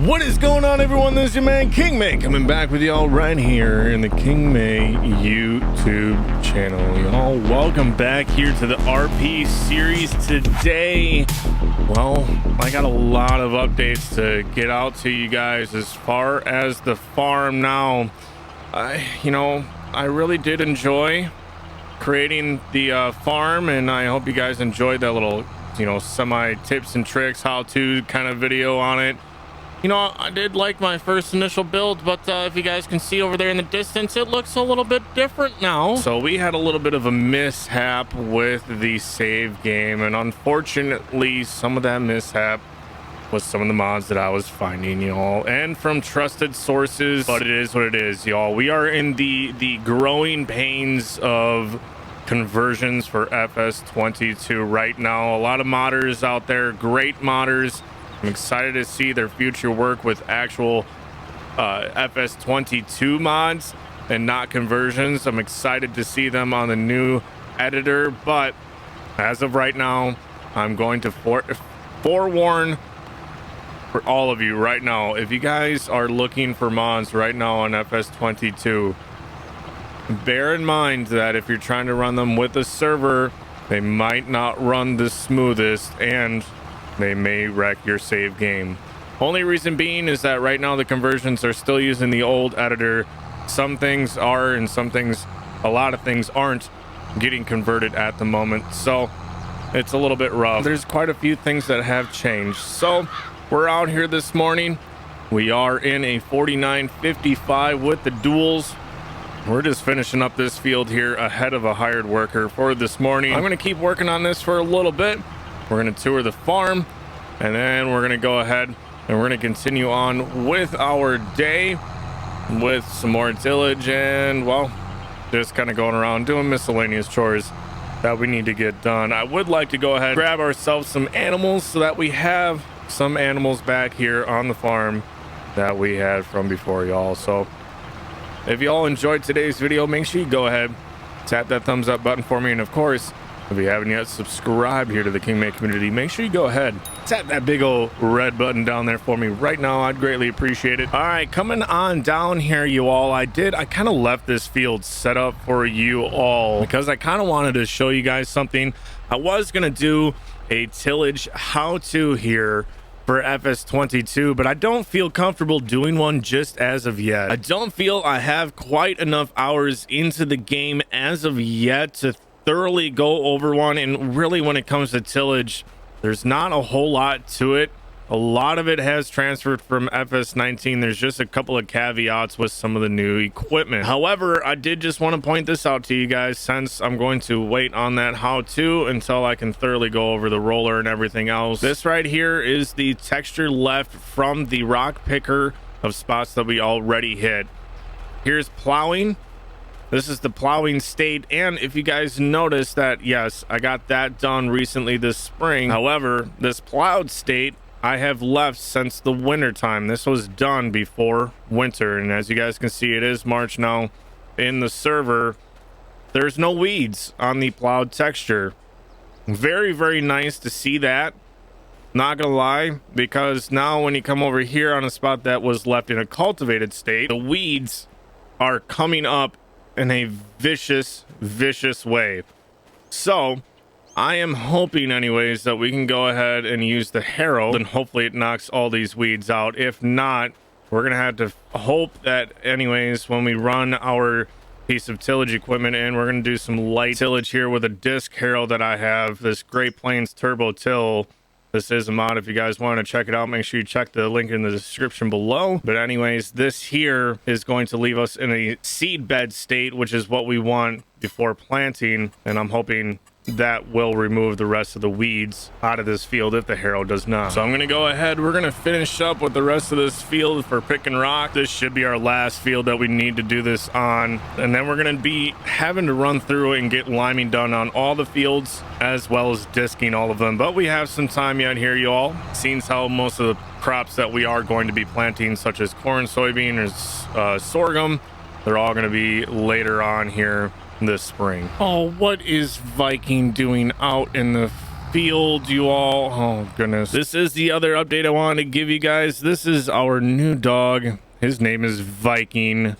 What is going on, everyone? This is your man King May coming back with y'all right here in the King May YouTube channel. Y'all, welcome back here to the RP series today. Well, I got a lot of updates to get out to you guys as far as the farm now. I really did enjoy creating the farm, and I hope you guys enjoyed that little, semi tips and tricks, how-to kind of video on it. I did like my first initial build, but if you guys can see over there in the distance, it looks a little bit different now. So we had a little bit of a mishap with the save game, and unfortunately some of that mishap was some of the mods that I was finding, y'all, and from trusted sources. But it is what it is, y'all. We are in the growing pains of conversions for FS22 right now. A lot of modders out there, great modders. I'm excited to see their future work with actual FS22 mods and not conversions. I'm excited to see them on the new editor, but as of right now, I'm going to forewarn for all of you right now, if you guys are looking for mods right now on FS22, bear in mind that if you're trying to run them with a server, they might not run the smoothest, and they may wreck your save game. Only reason being is that right now the conversions are still using the old editor. Some things are, and a lot of things aren't getting converted at the moment, so it's a little bit rough. There's quite a few things that have changed. So we're out here this morning. We are in a 4955 with the duels. We're just finishing up this field here ahead of a hired worker for this morning. I'm going to keep working on this for a little bit. We're going to tour the farm, and then we're going to go ahead and we're going to continue on with our day with some more tillage and, well, just kind of going around doing miscellaneous chores that we need to get done. I would like to go ahead and grab ourselves some animals so that we have some animals back here on the farm that we had from before, y'all. So if y'all enjoyed today's video, make sure you go ahead, tap that thumbs up button for me, and of course, if you haven't yet subscribed here to the King May community, make sure you go ahead, tap that big old red button down there for me right now. I'd greatly appreciate it. All right, coming on down here, you all, I kind of left this field set up for you all because I kind of wanted to show you guys something. I was going to do a tillage how-to here for FS22, but I don't feel comfortable doing one just as of yet. I don't feel I have quite enough hours into the game as of yet to thoroughly go over one. And really, when it comes to tillage, there's not a whole lot to it. A lot of it has transferred from FS19. There's just a couple of caveats with some of the new equipment. However, I did just want to point this out to you guys, since I'm going to wait on that how-to until I can thoroughly go over the roller and everything else. This right here is the texture left from the rock picker of spots that we already hit. Here's plowing. This is the plowing state, and if you guys notice that, yes, I got that done recently this spring. However, this plowed state I have left since the winter time. This was done before winter, and as you guys can see, it is March now in the server. There's no weeds on the plowed texture. Very, very nice to see that, not gonna lie, because now when you come over here on a spot that was left in a cultivated state, the weeds are coming up in a vicious way. So I am hoping anyways that we can go ahead and use the harrow, and hopefully it knocks all these weeds out. If not, we're gonna have to hope that anyways when we run our piece of tillage equipment in, we're gonna do some light tillage here with a disc harrow that I have, this Great Plains Turbo Till. This is a mod. If you guys want to check it out, make sure you check the link in the description below. But anyways, this here is going to leave us in a seed bed state, which is what we want before planting, and I'm hoping that will remove the rest of the weeds out of this field if the harrow does not. So I'm gonna go ahead, we're gonna finish up with the rest of this field for pick and rock. This should be our last field that we need to do this on, and then we're gonna be having to run through and get liming done on all the fields as well as disking all of them. But we have some time yet here, y'all. Seems how most of the crops that we are going to be planting, such as corn, soybean, or sorghum, they're all going to be later on here this spring. Oh, what is Viking doing out in the field, you all. Oh goodness, this is the other update I wanted to give you guys. This is our new dog. His name is Viking.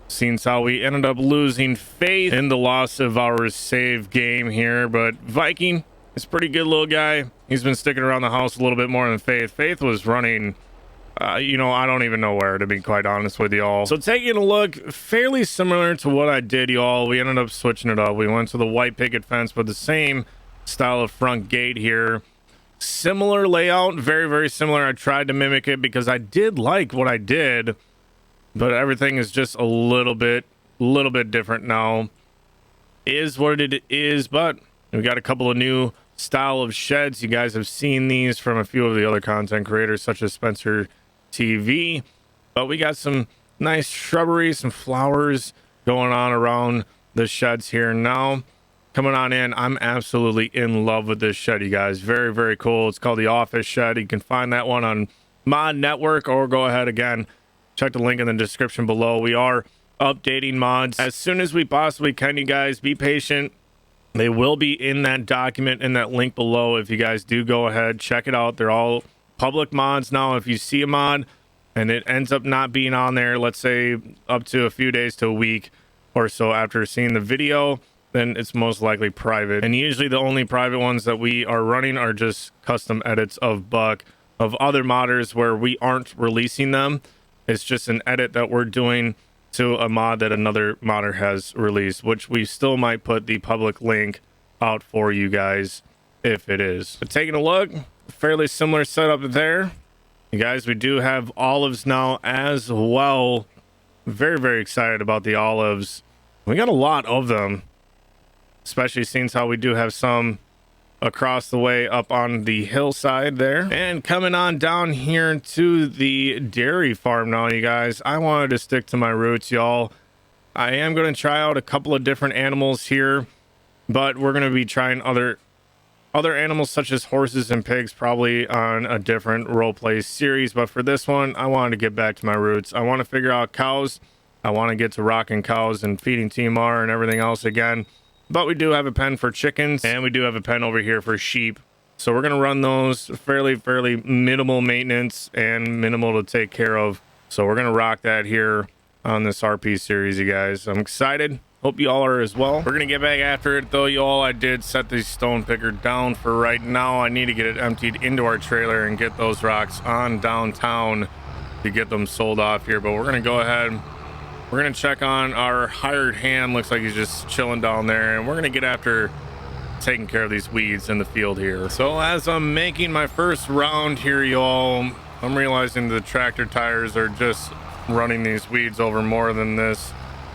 Since how we ended up losing faith in the loss of our save game here, but Viking is a pretty good little guy. He's been sticking around the house a little bit more than Faith. Faith was running you know, I don't even know where, to be quite honest with y'all. So taking a look, fairly similar to what I did, y'all. We ended up switching it up. We went to the white picket fence, but the same style of front gate here. Similar layout, very, very similar. I tried to mimic it because I did like what I did, but everything is just a little bit different now. Is what it is, but we got a couple of new style of sheds. You guys have seen these from a few of the other content creators, such as Spencer TV, but we got some nice shrubbery, some flowers going on around the sheds here. Now coming on in, I'm absolutely in love with this shed, you guys. Very, very cool. It's called the Office Shed. You can find that one on Mod Network, or go ahead again, check the link in the description below. We are updating mods as soon as we possibly can, you guys. Be patient. They will be in that document, in that link below. If you guys do go ahead, check it out. They're all public mods now. If you see a mod and it ends up not being on there, let's say up to a few days to a week or so after seeing the video, then it's most likely private. And usually the only private ones that we are running are just custom edits of Buck, of other modders where we aren't releasing them. It's just an edit that we're doing to a mod that another modder has released, which we still might put the public link out for you guys if it is. But taking a look, fairly similar setup there. You guys, we do have olives now as well. Very, very excited about the olives. We got a lot of them, especially since how we do have some across the way up on the hillside there. And coming on down here to the dairy farm now, you guys. I wanted to stick to my roots, y'all. I am going to try out a couple of different animals here, but we're going to be trying other animals such as horses and pigs probably on a different role play series. But for this one, I wanted to get back to my roots. I want to figure out cows. I want to get to rocking cows and feeding TMR and everything else again. But we do have a pen for chickens, and we do have a pen over here for sheep. So we're going to run those fairly minimal maintenance and minimal to take care of. So we're going to rock that here on this RP series, you guys. I'm excited. Hope you all are as well. We're going to get back after it, though, y'all. I did set the stone picker down for right now. I need to get it emptied into our trailer and get those rocks on downtown to get them sold off here. But we're going to go ahead. We're going to check on our hired hand. Looks like he's just chilling down there. And we're going to get after taking care of these weeds in the field here. So as I'm making my first round here, y'all, I'm realizing the tractor tires are just running these weeds over more than this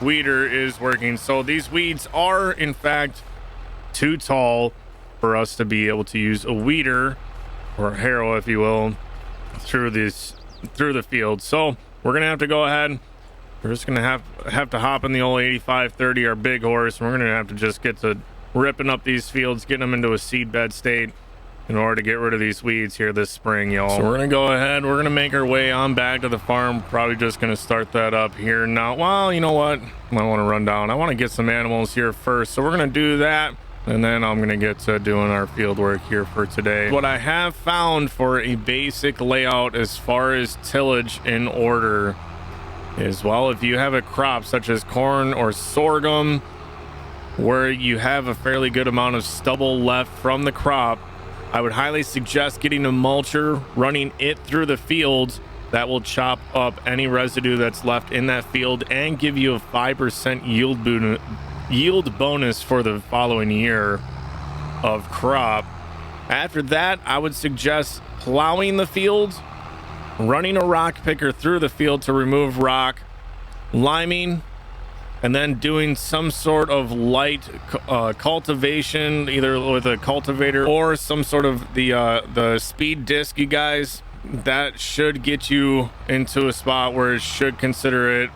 weeder is working. So these weeds are, in fact, too tall for us to be able to use a weeder or a harrow, if you will, through the field. So we're going to have to go ahead. We're just gonna have to hop in the old 8530, our big horse, and we're gonna have to just get to ripping up these fields, getting them into a seed bed state in order to get rid of these weeds here this spring, y'all. So we're gonna go ahead, we're gonna make our way on back to the farm. Probably just gonna start that up here now. Well, you know what, I want to run down, I want to get some animals here first, so we're gonna do that, and then I'm gonna get to doing our field work here for today. What I have found for a basic layout as far as tillage in order is, well, if you have a crop such as corn or sorghum where you have a fairly good amount of stubble left from the crop, I would highly suggest getting a mulcher, running it through the field. That will chop up any residue that's left in that field and give you a 5% yield bonus for the following year of crop. After that, I would suggest plowing the field, running a rock picker through the field to remove rock, liming, and then doing some sort of light cultivation, either with a cultivator or some sort of the speed disc, you guys. That should get you into a spot where it should consider it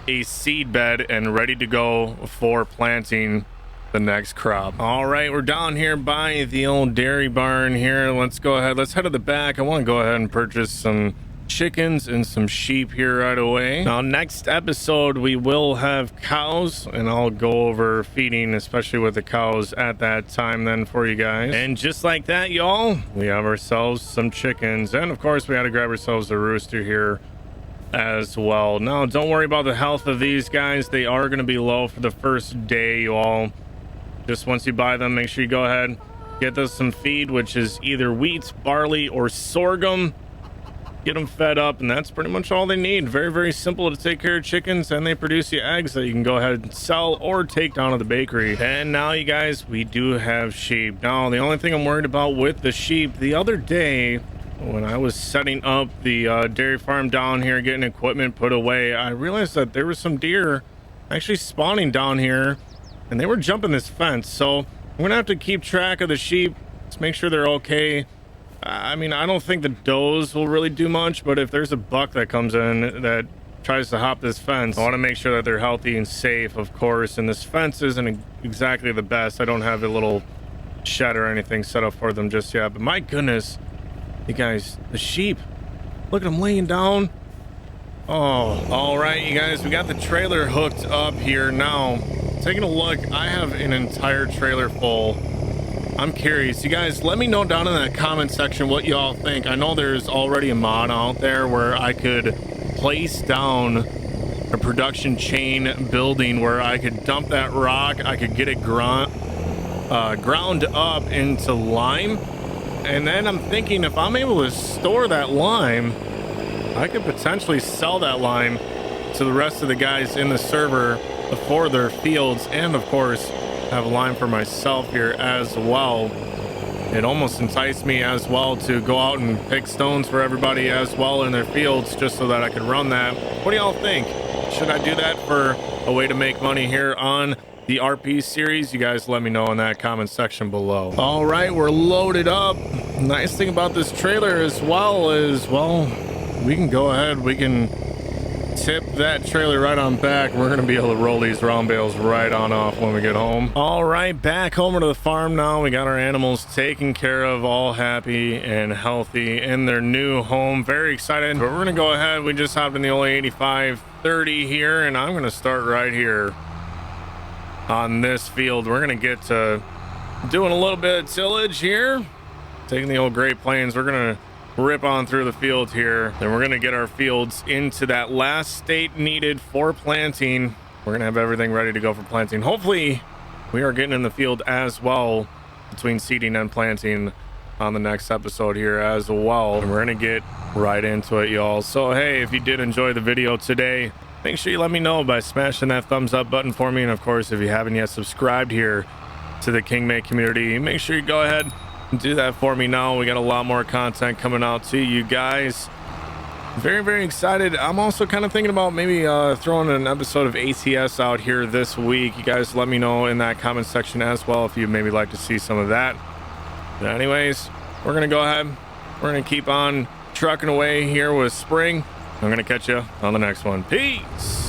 a seed bed and ready to go for planting the next crop. All right, we're down here by the old dairy barn here. Let's go ahead, let's head to the back. I want to go ahead and purchase some chickens and some sheep here right away. Now, next episode, we will have cows, and I'll go over feeding, especially with the cows at that time then for you guys. And just like that, y'all, we have ourselves some chickens. And of course, we had to grab ourselves a rooster here as well. Now, don't worry about the health of these guys. They are going to be low for the first day, y'all. Just once you buy them, make sure you go ahead, get us some feed, which is either wheat, barley, or sorghum. Get them fed up, and that's pretty much all they need. Very, very simple to take care of chickens, and they produce you eggs that you can go ahead and sell or take down to the bakery. And now, you guys, we do have sheep. Now, the only thing I'm worried about with the sheep, the other day when I was setting up the dairy farm down here, getting equipment put away, I realized that there were some deer actually spawning down here, and they were jumping this fence. So I'm gonna have to keep track of the sheep, just make sure they're okay. I mean, I don't think the does will really do much, but if there's a buck that comes in that tries to hop this fence, I want to make sure that they're healthy and safe, of course. And this fence isn't exactly the best. I don't have a little shed or anything set up for them just yet, but my goodness, you guys, the sheep, look at them laying down. Oh, all right, you guys, we got the trailer hooked up here now. Taking a look, I have an entire trailer full. I'm curious, you guys, let me know down in the comment section what y'all think. I know there's already a mod out there where I could place down a production chain building where I could dump that rock, I could get it ground up into lime, and then I'm thinking if I'm able to store that lime, I could potentially sell that lime to the rest of the guys in the server for their fields, and of course have a lime for myself here as well. It almost enticed me as well to go out and pick stones for everybody as well in their fields, just so that I could run that. What do y'all think? Should I do that for a way to make money here on the RP series? You guys let me know in that comment section below. All right, we're loaded up. Nice thing about this trailer as well is, well, we can go ahead, we can tip that trailer right on back. We're gonna be able to roll these round bales right on off when we get home. All right, back home to the farm now. We got our animals taken care of, all happy and healthy in their new home. Very excited, but we're gonna go ahead, we just hopped in the old 8530 here, and I'm gonna start right here on this field. We're gonna get to doing a little bit of tillage here, taking the old Great Plains. We're gonna rip on through the field here, then we're going to get our fields into that last state needed for planting. We're going to have everything ready to go for planting. Hopefully we are getting in the field as well between seeding and planting on the next episode here as well, and we're going to get right into it, y'all. So hey, if you did enjoy the video today, make sure you let me know by smashing that thumbs up button for me, and of course, if you haven't yet subscribed here to the KingMate community, make sure you go ahead, do that for me now. We got a lot more content coming out to you guys. Very, very excited. I'm also kind of thinking about maybe throwing an episode of ATS out here this week. You guys let me know in that comment section as well if you maybe like to see some of that. But anyways, we're gonna go ahead, we're gonna keep on trucking away here with spring. I'm gonna catch you on the next one. Peace.